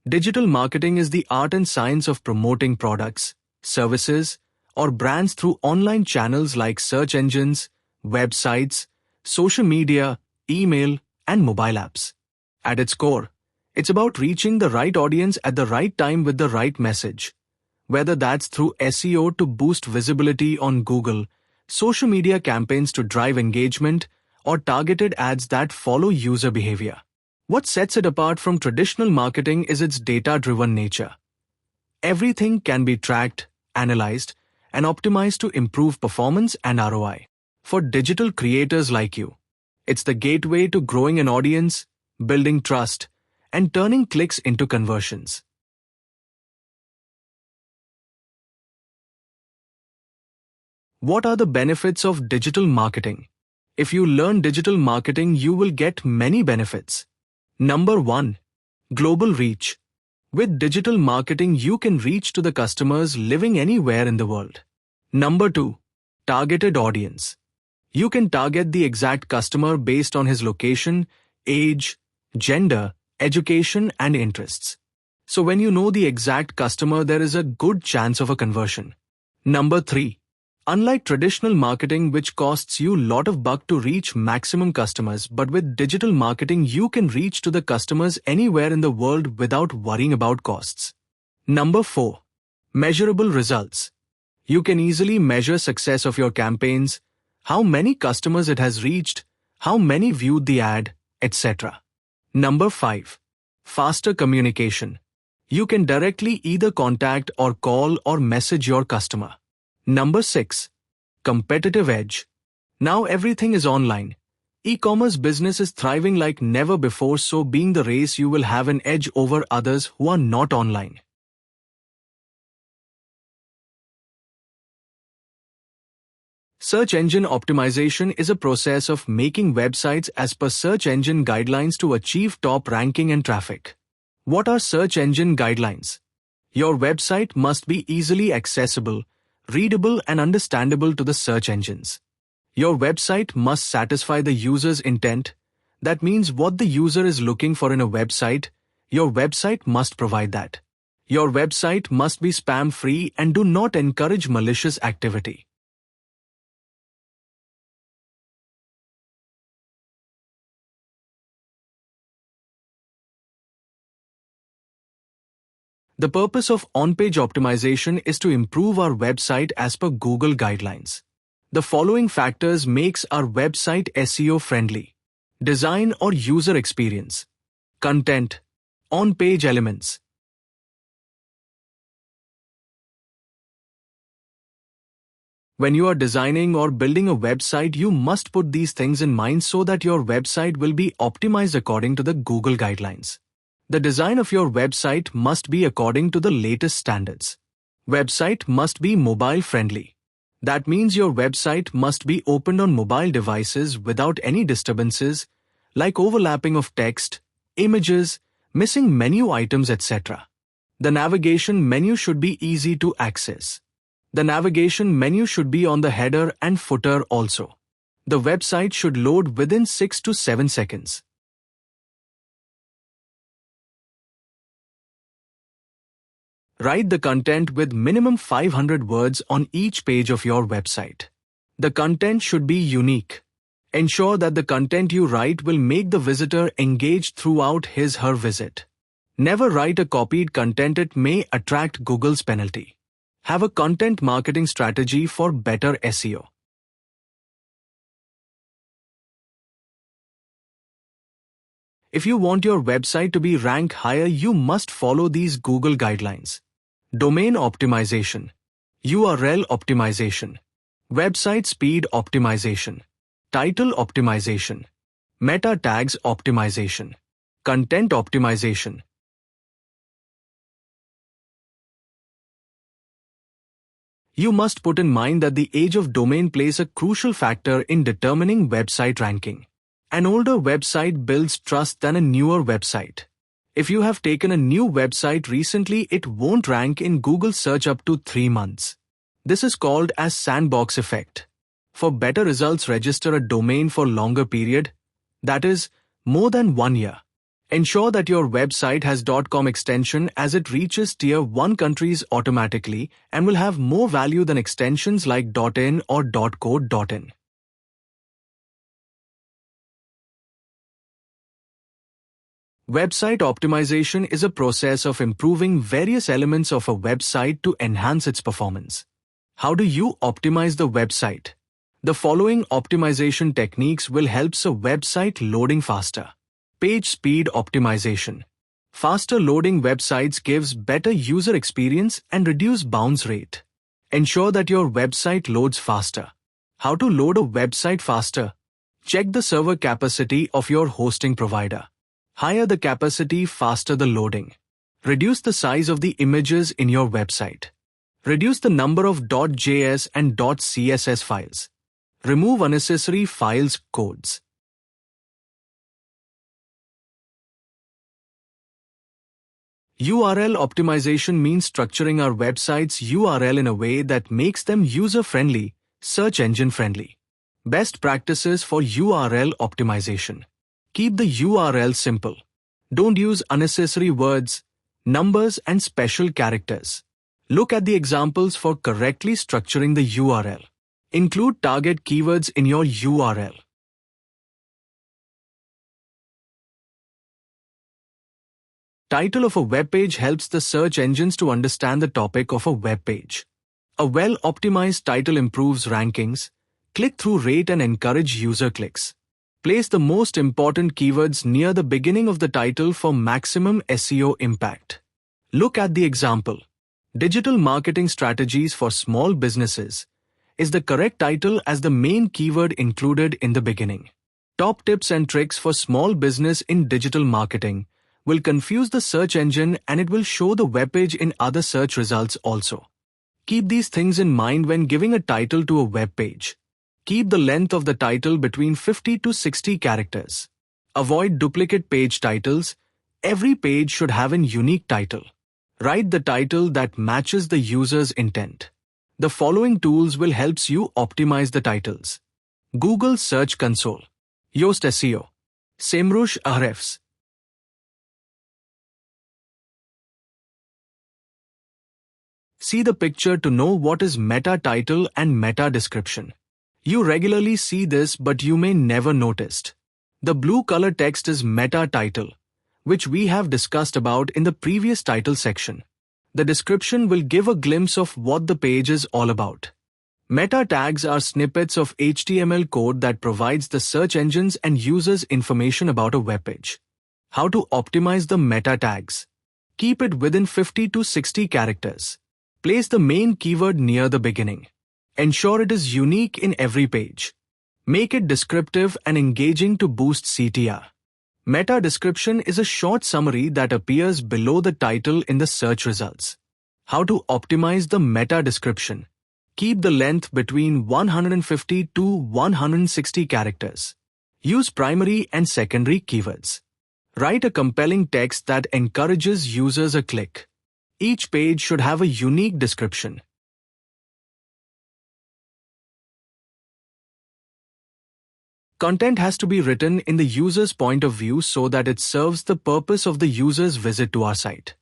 Digital marketing is the art and science of promoting products, services, or brands through online channels like search engines, websites, social media, email, and mobile apps. At its core, it's about reaching the right audience at the right time with the right message. Whether that's through SEO to boost visibility on Google, social media campaigns to drive engagement, or targeted ads that follow user behavior. What sets it apart from traditional marketing is its data-driven nature. Everything can be tracked, analyzed, and optimized to improve performance and ROI. For digital creators like you, it's the gateway to growing an audience, building trust, and turning clicks into conversions. What are the benefits of digital marketing? If you learn digital marketing, you will get many benefits. Number 1. Global reach. With digital marketing, you can reach to the customers living anywhere in the world. Number 2. Targeted audience. You can target the exact customer based on his location, age, gender, education, and interests. So when you know the exact customer, there is a good chance of a conversion. Number 3. Unlike traditional marketing, which costs you a lot of buck to reach maximum customers, but with digital marketing, you can reach to the customers anywhere in the world without worrying about costs. Number 4. Measurable results. You can easily measure success of your campaigns, how many customers it has reached, how many viewed the ad, etc. Number 5. Faster communication. You can directly either contact or call or message your customer. Number 6. Competitive edge. Now everything is online. E-commerce business is thriving like never before, so being the race, you will have an edge over others who are not online. Search engine optimization is a process of making websites as per search engine guidelines to achieve top ranking and traffic. What are search engine guidelines? Your website must be easily accessible, readable, and understandable to the search engines. Your website must satisfy the user's intent. That means what the user is looking for in a website, your website must provide that. Your website must be spam-free and do not encourage malicious activity. The purpose of on-page optimization is to improve our website as per Google guidelines. The following factors makes our website SEO friendly. Design or user experience. Content. On-page elements. When you are designing or building a website, you must put these things in mind so that your website will be optimized according to the Google guidelines. The design of your website must be according to the latest standards. Website must be mobile friendly. That means your website must be opened on mobile devices without any disturbances, like overlapping of text, images, missing menu items, etc. The navigation menu should be easy to access. The navigation menu should be on the header and footer also. The website should load within 6 to 7 seconds. Write the content with minimum 500 words on each page of your website. The content should be unique. Ensure that the content you write will make the visitor engaged throughout his/her visit. Never write a copied content, it may attract Google's penalty. Have a content marketing strategy for better SEO. If you want your website to be ranked higher, you must follow these Google guidelines. Domain optimization, URL optimization, website speed optimization, title optimization, meta tags optimization, content optimization. You must put in mind that the age of domain plays a crucial factor in determining website ranking. An older website builds trust than a newer website. If you have taken a new website recently, it won't rank in Google search up to 3 months. This is called as sandbox effect. For better results, register a domain for longer period, that is, more than 1 year. Ensure that your website has .com extension as it reaches tier 1 countries automatically and will have more value than extensions like .in or .co.in. Website optimization is a process of improving various elements of a website to enhance its performance. How do you optimize the website? The following optimization techniques will help a website loading faster. Page speed optimization. Faster loading websites gives better user experience and reduce bounce rate. Ensure that your website loads faster. How to load a website faster? Check the server capacity of your hosting provider. Higher the capacity, faster the loading. Reduce the size of the images in your website. Reduce the number of .js and .css files. Remove unnecessary files, codes. URL optimization means structuring our website's URL in a way that makes them user-friendly, search engine-friendly. Best practices for URL optimization. Keep the URL simple. Don't use unnecessary words, numbers, and special characters. Look at the examples for correctly structuring the URL. Include target keywords in your URL. Title of a web page helps the search engines to understand the topic of a web page. A well-optimized title improves rankings, click-through rate, and encourage user clicks. Place the most important keywords near the beginning of the title for maximum SEO impact. Look at the example. Digital marketing strategies for small businesses is the correct title as the main keyword included in the beginning. Top tips and tricks for small business in digital marketing will confuse the search engine and it will show the webpage in other search results also. Keep these things in mind when giving a title to a web page. Keep the length of the title between 50 to 60 characters. Avoid duplicate page titles. Every page should have a unique title. Write the title that matches the user's intent. The following tools will help you optimize the titles. Google Search Console, Yoast SEO, SEMrush Ahrefs. See the picture to know what is meta title and meta description. You regularly see this, but you may never noticed. The blue color text is meta title, which we have discussed about in the previous title section. The description will give a glimpse of what the page is all about. Meta tags are snippets of HTML code that provides the search engines and users information about a web page. How to optimize the meta tags? Keep it within 50 to 60 characters. Place the main keyword near the beginning. Ensure it is unique in every page. Make it descriptive and engaging to boost CTR. Meta description is a short summary that appears below the title in the search results. How to optimize the meta description? Keep the length between 150 to 160 characters. Use primary and secondary keywords. Write a compelling text that encourages users a click. Each page should have a unique description. Content has to be written in the user's point of view so that it serves the purpose of the user's visit to our site.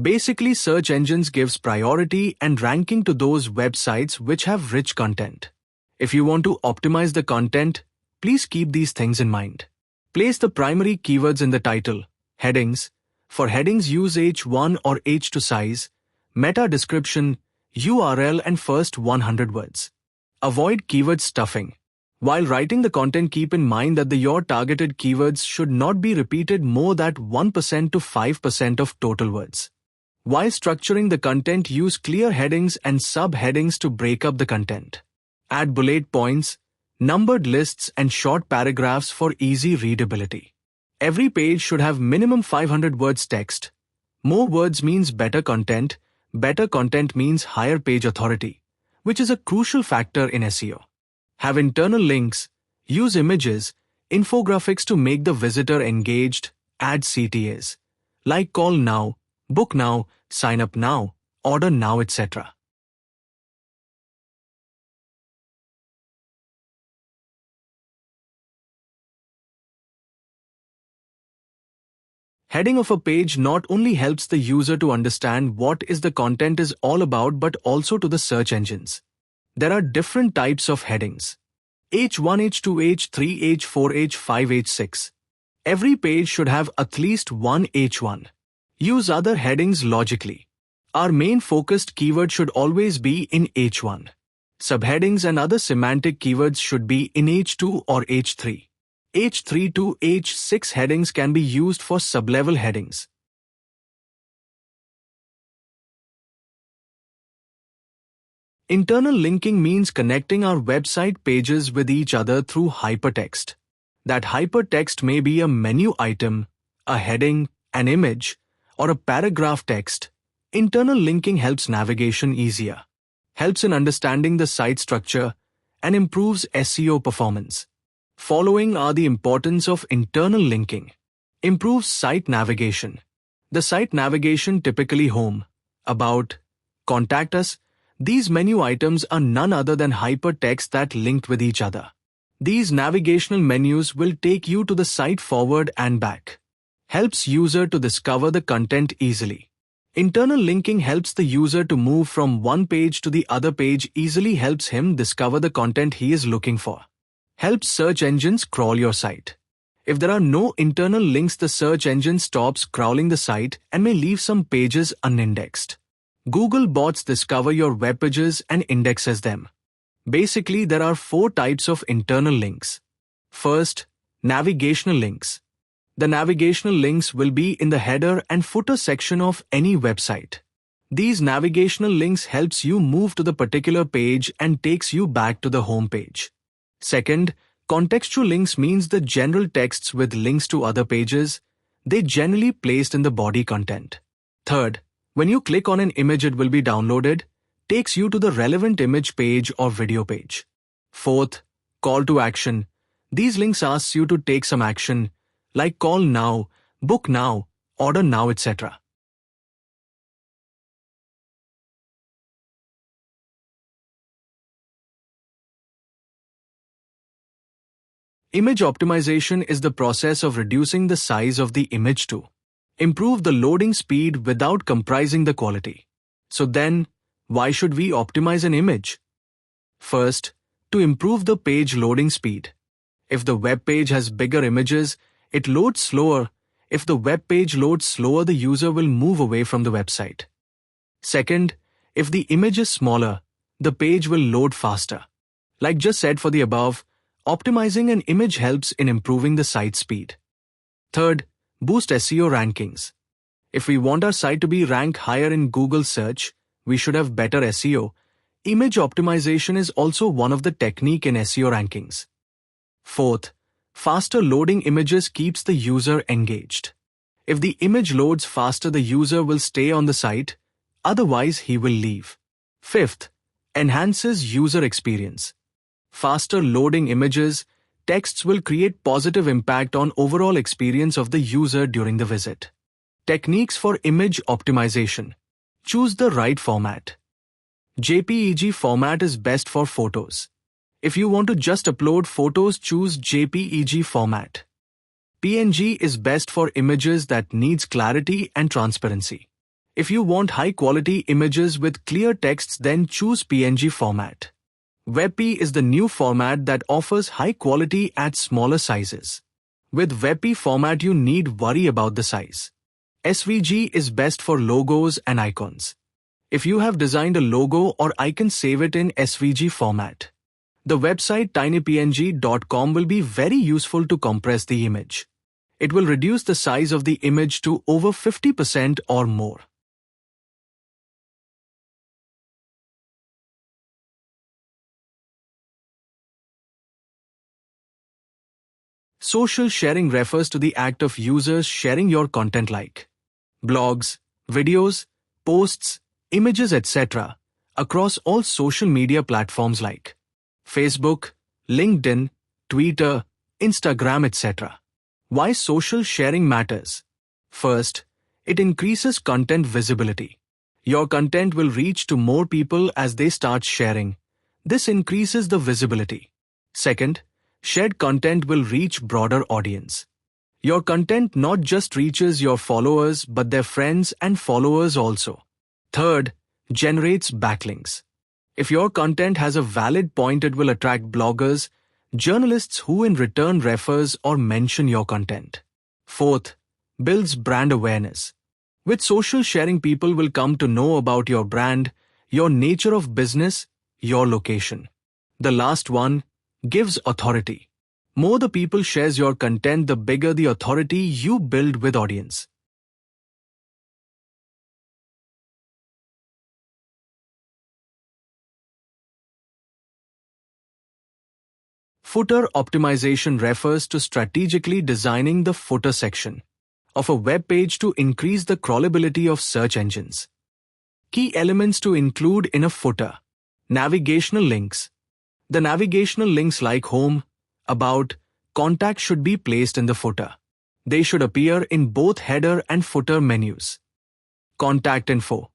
Basically, search engines gives priority and ranking to those websites which have rich content. If you want to optimize the content, please keep these things in mind. Place the primary keywords in the title, headings. For headings, use H1 or H2 size, meta description, URL, and first 100 words. Avoid keyword stuffing. While writing the content, keep in mind that your targeted keywords should not be repeated more than 1% to 5% of total words. While structuring the content, use clear headings and subheadings to break up the content. Add bullet points, numbered lists, and short paragraphs for easy readability. Every page should have minimum 500 words text. More words means better content means higher page authority, which is a crucial factor in SEO. Have internal links, use images, infographics to make the visitor engaged, add CTAs, like call now, book now, sign up now, order now, etc. Heading of a page not only helps the user to understand what is the content is all about but also to the search engines. There are different types of headings. H1, H2, H3, H4, H5, H6. Every page should have at least one H1. Use other headings logically. Our main focused keyword should always be in H1. Subheadings and other semantic keywords should be in H2 or H3. H3 to H6 headings can be used for sublevel headings. Internal linking means connecting our website pages with each other through hypertext. That hypertext may be a menu item, a heading, an image, or a paragraph text. Internal linking helps navigation easier, helps in understanding the site structure, and improves SEO performance. Following are the importance of internal linking. Improves site navigation. The site navigation typically home, about, contact us. These menu items are none other than hypertext that linked with each other. These navigational menus will take you to the site forward and back. Helps user to discover the content easily. Internal linking helps the user to move from one page to the other page easily, helps him discover the content he is looking for. Helps search engines crawl your site. If there are no internal links, the search engine stops crawling the site and may leave some pages unindexed. Google bots discover your web pages and indexes them. Basically, there are 4 types of internal links. First, navigational links. The navigational links will be in the header and footer section of any website. These navigational links helps you move to the particular page and takes you back to the home page. Second, contextual links means the general texts with links to other pages. They generally placed in the body content. Third, when you click on an image, it will be downloaded, takes you to the relevant image page or video page. Fourth, call to action. These links ask you to take some action, like call now, book now, order now, etc. Image optimization is the process of reducing the size of the image to improve the loading speed without compromising the quality. So then, why should we optimize an image? First, to improve the page loading speed. If the web page has bigger images, it loads slower. If the web page loads slower, the user will move away from the website. Second, if the image is smaller, the page will load faster. Like just said for the above, optimizing an image helps in improving the site speed. Third, boost SEO rankings. If we want our site to be ranked higher in Google search, we should have better SEO. Image optimization is also one of the technique in SEO rankings. Fourth, faster loading images keeps the user engaged. If the image loads faster, the user will stay on the site, otherwise he will leave. Fifth, enhances user experience. Faster loading images, texts will create positive impact on overall experience of the user during the visit. Techniques for image optimization. Choose the right format. JPEG format is best for photos. If you want to just upload photos, choose JPEG format. PNG is best for images that needs clarity and transparency. If you want high quality images with clear texts, then choose PNG format. WebP is the new format that offers high quality at smaller sizes. With WebP format, you need worry about the size. SVG is best for logos and icons. If you have designed a logo or icon, save it in SVG format. The website tinypng.com will be very useful to compress the image. It will reduce the size of the image to over 50% or more. Social sharing refers to the act of users sharing your content like blogs, videos, posts, images, etc. across all social media platforms like Facebook, LinkedIn, Twitter, Instagram, etc. Why social sharing matters? First, it increases content visibility. Your content will reach to more people as they start sharing. This increases the visibility. Second, shared content will reach broader audience. Your content not just reaches your followers but their friends and followers also. Third, generates backlinks. If your content has a valid point, it will attract bloggers, journalists who in return refers or mention your content. Fourth, builds brand awareness. With social sharing, people will come to know about your brand, your nature of business, your location. The last one, gives authority. More the people shares your content, the bigger the authority you build with audience. Footer optimization refers to strategically designing the footer section of a web page to increase the crawlability of search engines. Key elements to include in a footer. Navigational links. The navigational links like home, about, contact should be placed in the footer. They should appear in both header and footer menus. Contact info.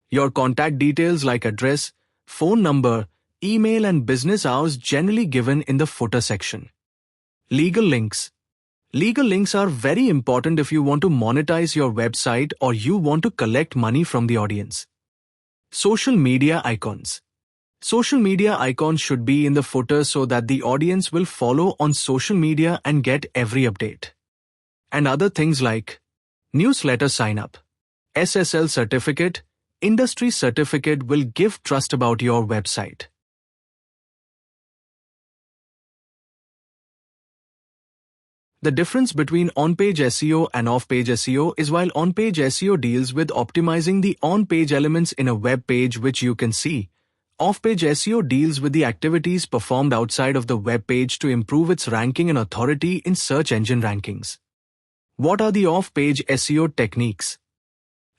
Your contact details like address, phone number, email and business hours generally given in the footer section. Legal links. Legal links are very important if you want to monetize your website or you want to collect money from the audience. Social media icons. Social media icons should be in the footer so that the audience will follow on social media and get every update. And other things like newsletter sign up, SSL certificate, industry certificate will give trust about your website. The difference between on-page SEO and off-page SEO is while on-page SEO deals with optimizing the on-page elements in a web page which you can see, off-page SEO deals with the activities performed outside of the web page to improve its ranking and authority in search engine rankings. What are the off-page SEO techniques?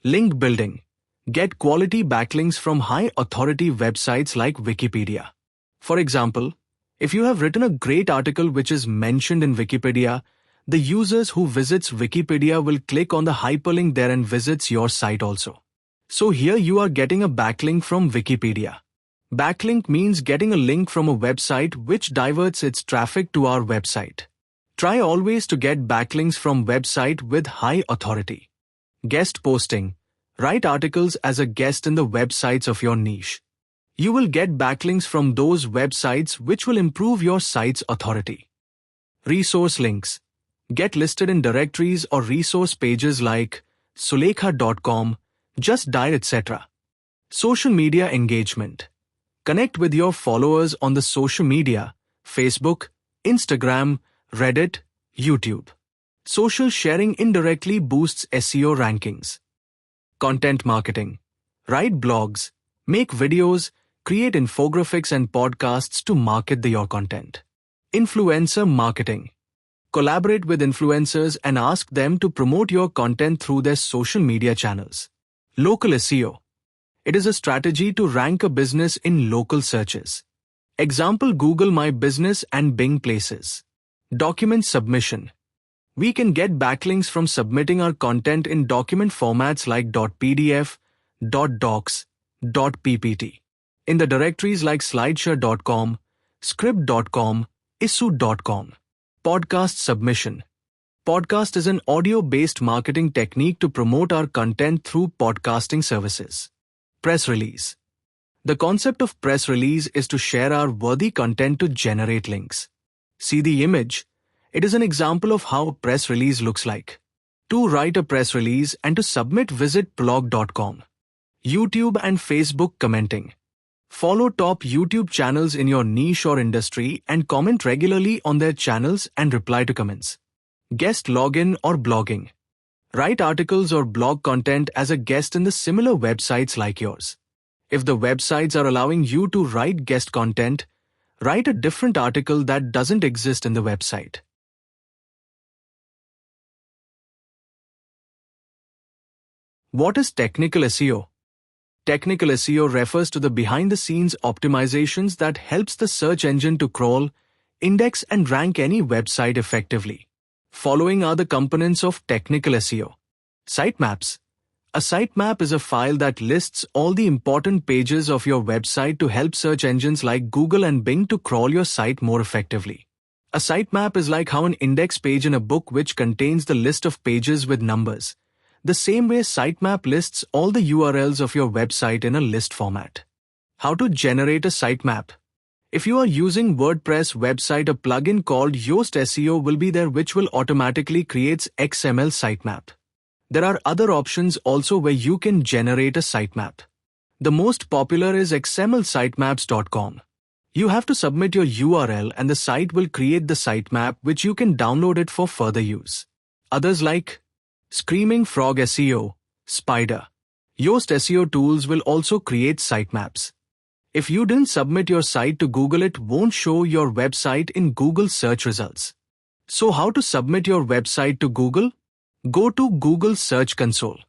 Link building. Get quality backlinks from high-authority websites like Wikipedia. For example, if you have written a great article which is mentioned in Wikipedia, the users who visits Wikipedia will click on the hyperlink there and visits your site also. So here you are getting a backlink from Wikipedia. Backlink means getting a link from a website which diverts its traffic to our website. Try always to get backlinks from website with high authority. Guest posting. Write articles as a guest in the websites of your niche. You will get backlinks from those websites which will improve your site's authority. Resource links. Get listed in directories or resource pages like sulekha.com, justdiet, etc. Social media engagement. Connect with your followers on the social media, Facebook, Instagram, Reddit, YouTube. Social sharing indirectly boosts SEO rankings. Content marketing. Write blogs, make videos, create infographics and podcasts to market your content. Influencer marketing. Collaborate with influencers and ask them to promote your content through their social media channels. Local SEO. It is a strategy to rank a business in local searches. Example: Google My Business and Bing Places. Document submission. We can get backlinks from submitting our content in document formats like .pdf, .docs, .ppt. in the directories like slideshare.com, script.com, issue.com. Podcast submission. Podcast is an audio-based marketing technique to promote our content through podcasting services. Press release. The concept of press release is to share our worthy content to generate links. See the image. It is an example of how a press release looks like. To write a press release and to submit, visit blog.com. YouTube and Facebook commenting. Follow top YouTube channels in your niche or industry and comment regularly on their channels and reply to comments. Guest login or blogging. Write articles or blog content as a guest in the similar websites like yours. If the websites are allowing you to write guest content, write a different article that doesn't exist in the website. What is technical SEO? Technical SEO refers to the behind-the-scenes optimizations that helps the search engine to crawl, index and rank any website effectively. Following are the components of technical SEO. Sitemaps. A sitemap is a file that lists all the important pages of your website to help search engines like Google and Bing to crawl your site more effectively. A sitemap is like how an index page in a book which contains the list of pages with numbers. The same way sitemap lists all the URLs of your website in a list format. How to generate a sitemap? If you are using WordPress website, a plugin called Yoast SEO will be there which will automatically creates XML sitemap. There are other options also where you can generate a sitemap. The most popular is xmlsitemaps.com. You have to submit your URL and the site will create the sitemap which you can download it for further use. Others like Screaming Frog SEO, Spider, Yoast SEO tools will also create sitemaps. If you didn't submit your site to Google, it won't show your website in Google search results. So how to submit your website to Google? Go to Google Search Console.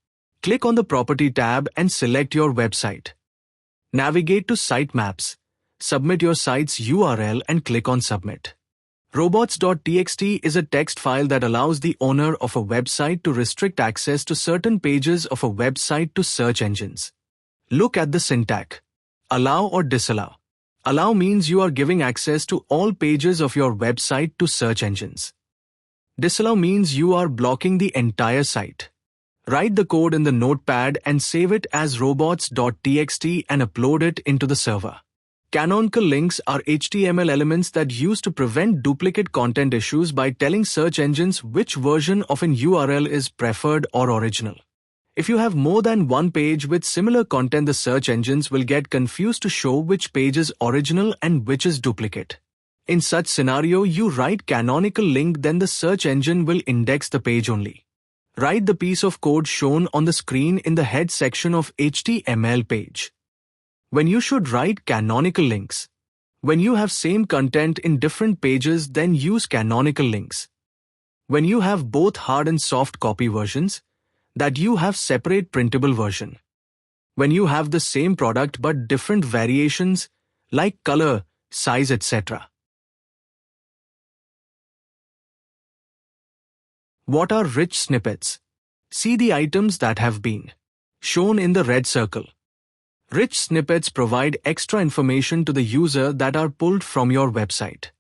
Click on the Property tab and select your website. Navigate to Sitemaps. Submit your site's URL and click on Submit. Robots.txt is a text file that allows the owner of a website to restrict access to certain pages of a website to search engines. Look at the syntax. Allow or disallow. Allow means you are giving access to all pages of your website to search engines. Disallow means you are blocking the entire site. Write the code in the notepad and save it as robots.txt and upload it into the server. Canonical links are HTML elements that use to prevent duplicate content issues by telling search engines which version of an URL is preferred or original. If you have more than one page with similar content, the search engines will get confused to show which page is original and which is duplicate. In such scenario, you write canonical link, then the search engine will index the page only. Write the piece of code shown on the screen in the head section of HTML page. When you should write canonical links. When you have same content in different pages, then use canonical links. When you have both hard and soft copy versions, that you have separate printable version. When you have the same product but different variations like color, size, etc. What are rich snippets? See the items that have been shown in the red circle. Rich snippets provide extra information to the user that are pulled from your website.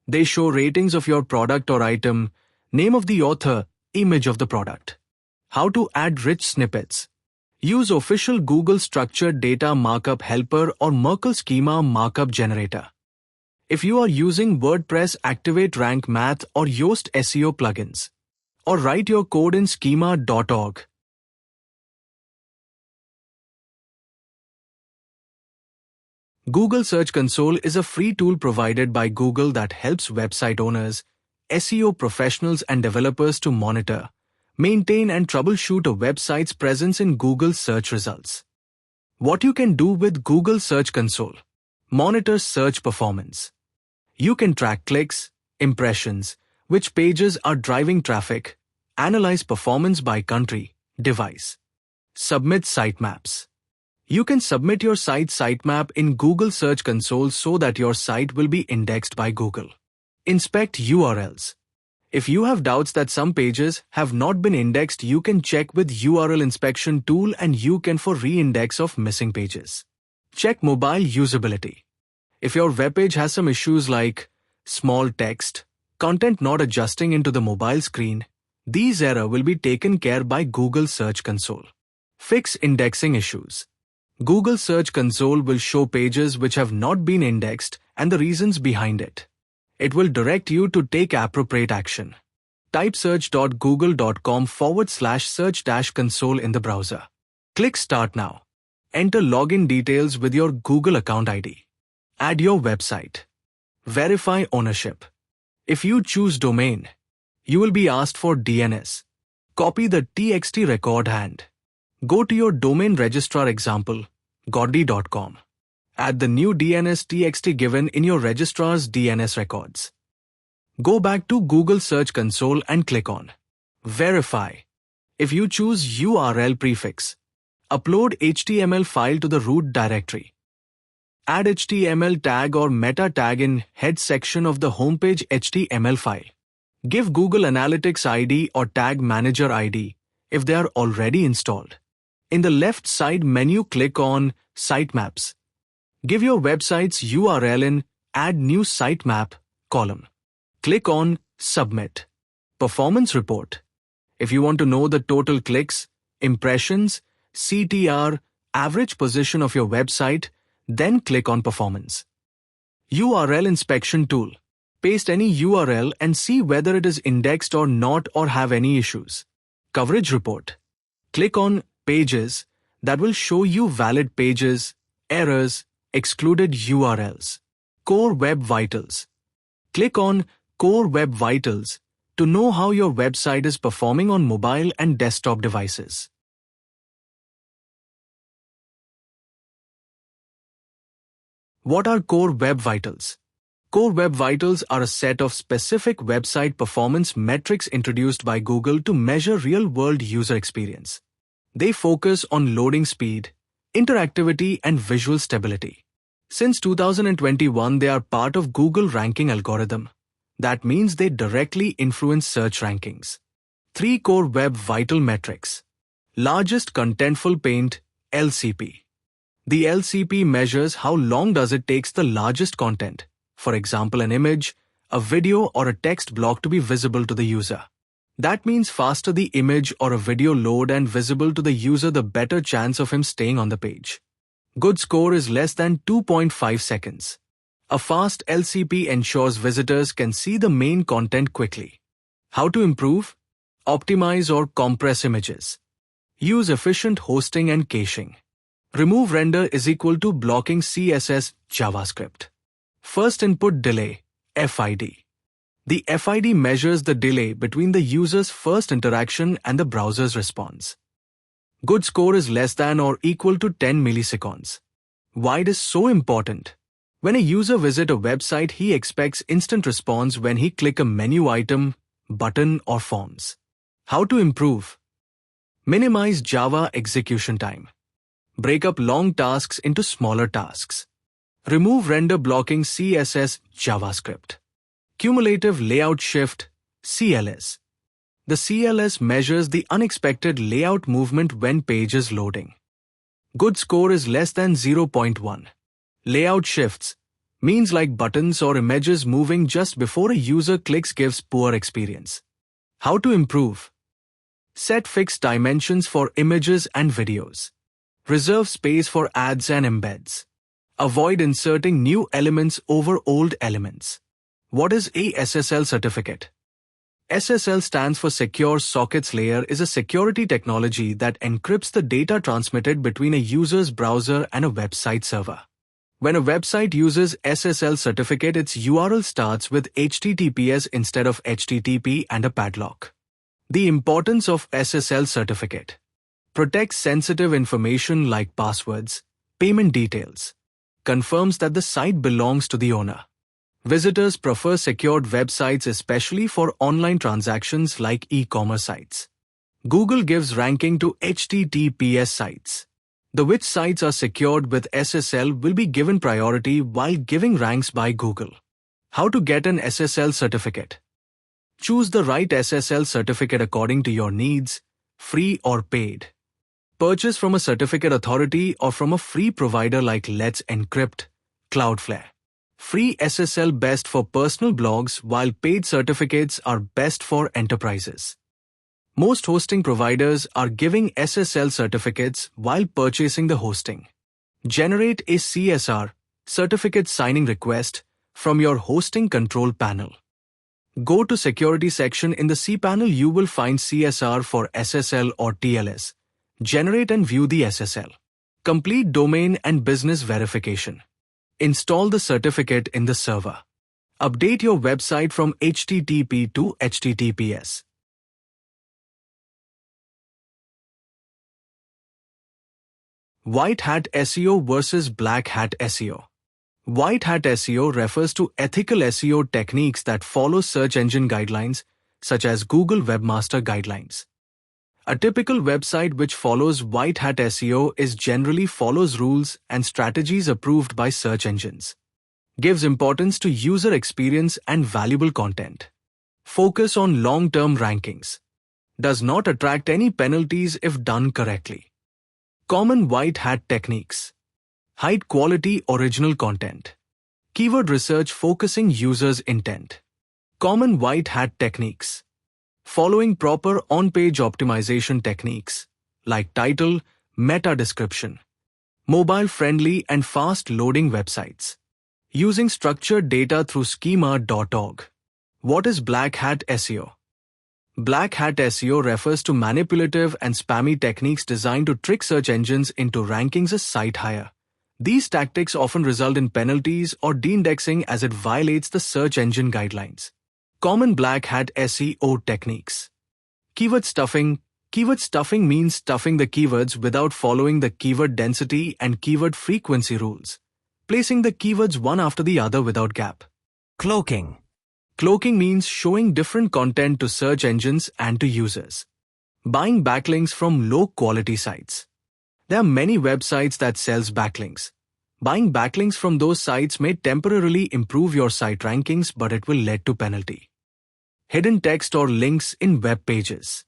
They show ratings of your product or item, name of the author, image of the product. How to add rich snippets? Use official Google Structured Data Markup Helper or Merkle Schema Markup Generator. If you are using WordPress, activate Rank Math or Yoast SEO plugins. Or write your code in schema.org. Google Search Console is a free tool provided by Google that helps website owners, SEO professionals and developers to monitor, maintain and troubleshoot a website's presence in Google search results. What you can do with Google Search Console? Monitor search performance. You can track clicks, impressions, which pages are driving traffic, analyze performance by country, device. Submit sitemaps. You can submit your site sitemap in Google Search Console so that your site will be indexed by Google. Inspect URLs. If you have doubts that some pages have not been indexed, you can check with URL inspection tool and you can for reindex of missing pages. Check mobile usability. If your webpage has some issues like small text, content not adjusting into the mobile screen, these errors will be taken care by Google Search Console. Fix indexing issues. Google Search Console will show pages which have not been indexed and the reasons behind it. It will direct you to take appropriate action. Type search.google.com/search-console in the browser. Click Start now. Enter login details with your Google account ID. Add your website. Verify ownership. If you choose domain, you will be asked for DNS. Copy the TXT record hand. Go to your domain registrar, example, goddy.com. Add the new DNS TXT given in your registrar's DNS records. Go back to Google Search Console and click on Verify. If you choose URL prefix, upload HTML file to the root directory. Add HTML tag or meta tag in head section of the homepage HTML file. Give Google Analytics ID or Tag Manager ID if they are already installed. In the left side menu, click on Sitemaps. Give your website's URL in Add New Sitemap column. Click on Submit. Performance Report. If you want to know the total clicks, impressions, CTR, average position of your website, then click on Performance. URL Inspection Tool. Paste any URL and see whether it is indexed or not or have any issues. Coverage Report. Click on Pages. That will show you valid pages, errors, excluded URLs. Core Web Vitals. Click on Core Web Vitals to know how your website is performing on mobile and desktop devices. What are Core Web Vitals? Core Web Vitals are a set of specific website performance metrics introduced by Google to measure real-world user experience. They focus on loading speed, interactivity, and visual stability. Since 2021, they are part of Google ranking algorithm. That means they directly influence search rankings. 3 Core Web Vital metrics. Largest Contentful Paint, LCP. The LCP measures how long does it takes the largest content, for example an image, a video or a text block to be visible to the user. That means faster the image or a video load and visible to the user, the better chance of him staying on the page. Good score is less than 2.5 seconds. A fast LCP ensures visitors can see the main content quickly. How to improve? Optimize or compress images. Use efficient hosting and caching. Remove render is equal to blocking CSS JavaScript. First input delay, FID. The FID measures the delay between the user's first interaction and the browser's response. Good score is less than or equal to 10 milliseconds. Why it is so important? When a user visits a website, he expects instant response when he clicks a menu item, button or forms. How to improve? Minimize Java execution time. Break up long tasks into smaller tasks. Remove render blocking CSS JavaScript. Cumulative Layout Shift, CLS. The CLS measures the unexpected layout movement when page is loading. Good score is less than 0.1. Layout shifts, means like buttons or images moving just before a user clicks gives poor experience. How to improve? Set fixed dimensions for images and videos. Reserve space for ads and embeds. Avoid inserting new elements over old elements. What is a SSL certificate? SSL stands for Secure Sockets Layer, is a security technology that encrypts the data transmitted between a user's browser and a website server. When a website uses SSL certificate, its URL starts with HTTPS instead of HTTP and a padlock. The importance of SSL certificate. Protects sensitive information like passwords, payment details. Confirms that the site belongs to the owner. Visitors prefer secured websites, especially for online transactions like e-commerce sites. Google gives ranking to HTTPS sites. The which sites are secured with SSL will be given priority while giving ranks by Google. How to get an SSL certificate? Choose the right SSL certificate according to your needs, free or paid. Purchase from a certificate authority or from a free provider like Let's Encrypt, Cloudflare. Free SSL best for personal blogs, while paid certificates are best for enterprises. Most hosting providers are giving SSL certificates while purchasing the hosting. Generate a CSR, certificate signing request, from your hosting control panel. Go to Security section in the cPanel. You will find CSR for SSL or TLS. Generate and view the SSL. Complete domain and business verification. Install the certificate in the server. Update your website from HTTP to HTTPS. White Hat SEO versus Black Hat SEO. White Hat SEO refers to ethical SEO techniques that follow search engine guidelines, such as Google Webmaster Guidelines. A typical website which follows White Hat SEO is generally follows rules and strategies approved by search engines. Gives importance to user experience and valuable content. Focus on long-term rankings. Does not attract any penalties if done correctly. Common White Hat techniques. High quality original content. Keyword research focusing users' intent. Common white hat techniques. Following proper on-page optimization techniques like title, meta description, mobile-friendly and fast-loading websites. Using structured data through schema.org. What is black hat SEO? Black hat SEO refers to manipulative and spammy techniques designed to trick search engines into rankings a site higher. These tactics often result in penalties or de-indexing as it violates the search engine guidelines. Common black hat SEO techniques. Keyword stuffing. Keyword stuffing means stuffing the keywords without following the keyword density and keyword frequency rules, placing the keywords one after the other without gap. Cloaking. Cloaking means showing different content to search engines and to users. Buying backlinks from low-quality sites. There are many websites that sells backlinks. Buying backlinks from those sites may temporarily improve your site rankings, but it will lead to penalty. Hidden text or links in web pages.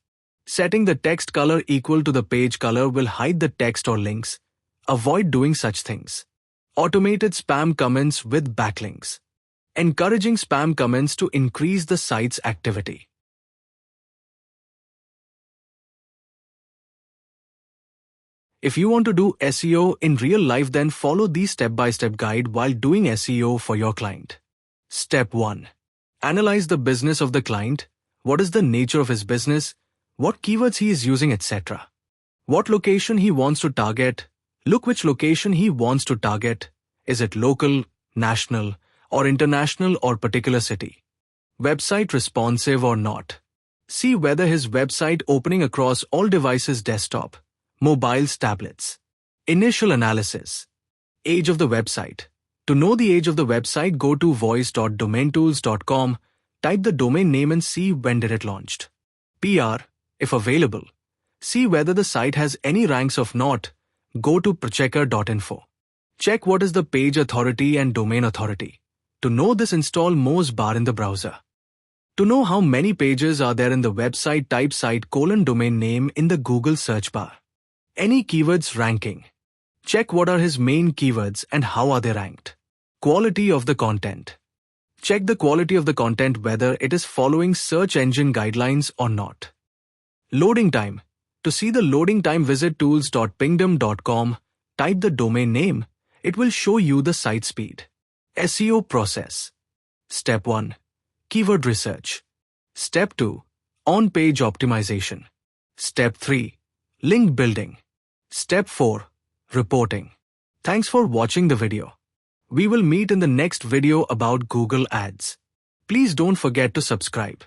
Setting the text color equal to the page color will hide the text or links. Avoid doing such things. Automated spam comments with backlinks. Encouraging spam comments to increase the site's activity. If you want to do SEO in real life, then follow these step-by-step guide while doing SEO for your client. Step 1. Analyze the business of the client. What is the nature of his business? What keywords he is using, etc. What location he wants to target. Look which location he wants to target. Is it local, national, or international or particular city? Website responsive or not. See whether his website opening across all devices, desktop, mobiles, tablets. Initial analysis. Age of the website. To know the age of the website, go to voice.domaintools.com, type the domain name and see when did it launched. PR, if available. See whether the site has any ranks of not. Go to prochecker.info. Check what is the page authority and domain authority. To know this, install Moz bar in the browser. To know how many pages are there in the website, type site:domain name in the Google search bar. Any keywords ranking. Check what are his main keywords and how are they ranked. Quality of the content. Check the quality of the content whether it is following search engine guidelines or not. Loading time. To see the loading time, visit tools.pingdom.com, type the domain name. It will show you the site speed. SEO process. Step 1. Keyword research. Step 2. On-page optimization. Step 3. Link building. Step 4. Reporting. Thanks for watching the video. We will meet in the next video about Google Ads. Please don't forget to subscribe.